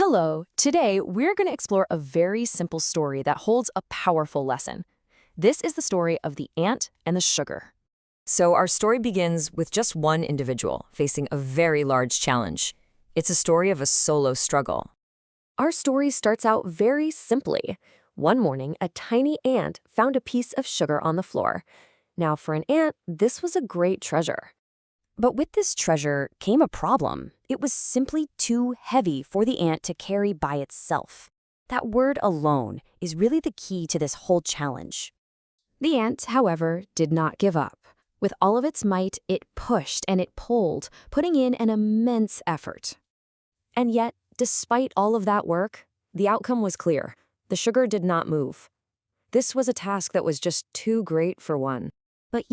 Hello, today we're going to explore a very simple story that holds a powerful lesson. This is the story of the ant and the sugar. So our story begins with just one individual facing a very large challenge. It's a story of a solo struggle. Our story starts out very simply. One morning, a tiny ant found a piece of sugar on the floor. Now, for an ant, this was a great treasure. But with this treasure came a problem. It was simply too heavy for the ant to carry by itself. That word alone is really the key to this whole challenge. The ant, however, did not give up. With all of its might, it pushed and it pulled, putting in an immense effort. And yet, despite all of that work, the outcome was clear. The sugar did not move. This was a task that was just too great for one. But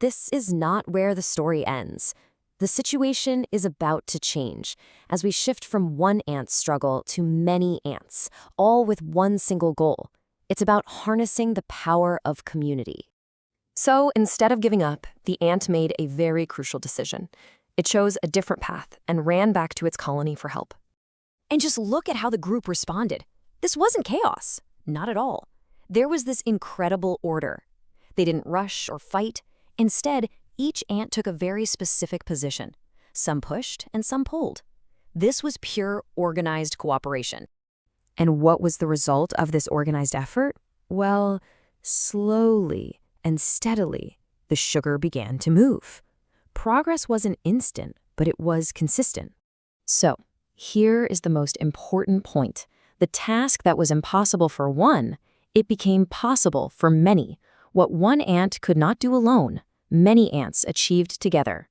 this is not where the story ends. The situation is about to change as we shift from one ant's struggle to many ants, all with one single goal. It's about harnessing the power of community. So instead of giving up, the ant made a very crucial decision. It chose a different path and ran back to its colony for help. And just look at how the group responded. This wasn't chaos. Not at all. There was this incredible order. They didn't rush or fight. Instead, each ant took a very specific position. Some pushed and some pulled. This was pure organized cooperation. And what was the result of this organized effort? Well, slowly and steadily, the sugar began to move. Progress wasn't instant, but it was consistent. So, here is the most important point. The task that was impossible for one, it became possible for many. What one ant could not do alone, many ants achieved together.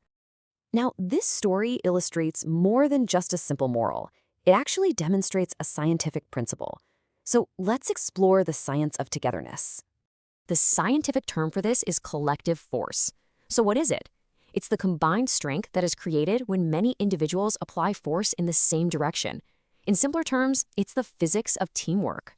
Now, this story illustrates more than just a simple moral. It actually demonstrates a scientific principle. So let's explore the science of togetherness. The scientific term for this is collective force. So what is it? It's the combined strength that is created when many individuals apply force in the same direction. In simpler terms, it's the physics of teamwork.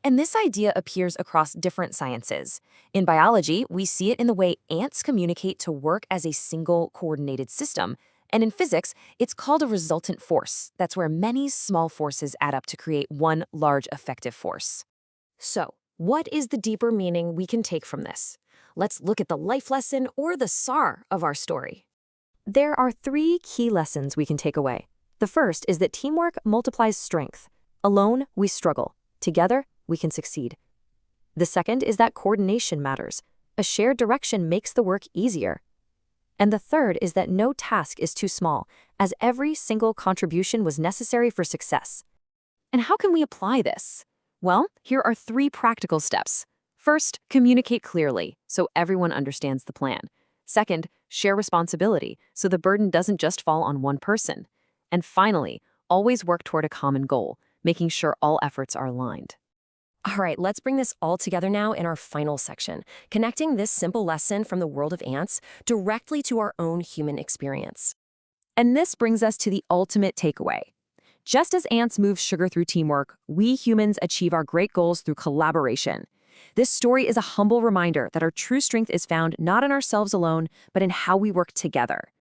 And this idea appears across different sciences. In biology, we see it in the way ants communicate to work as a single coordinated system. And in physics, it's called a resultant force. That's where many small forces add up to create one large effective force. So, what is the deeper meaning we can take from this? Let's look at the life lesson or the SAR of our story. There are 3 key lessons we can take away. The first is that teamwork multiplies strength. Alone, we struggle. Together, we can succeed. The second is that coordination matters. A shared direction makes the work easier. And the third is that no task is too small, as every single contribution was necessary for success. And how can we apply this? Well, here are 3 practical steps. First, communicate clearly, so everyone understands the plan. Second, share responsibility, so the burden doesn't just fall on one person. And finally, always work toward a common goal, making sure all efforts are aligned. All right, let's bring this all together now in our final section, connecting this simple lesson from the world of ants directly to our own human experience. And this brings us to the ultimate takeaway. Just as ants move sugar through teamwork, we humans achieve our great goals through collaboration. This story is a humble reminder that our true strength is found not in ourselves alone, but in how we work together.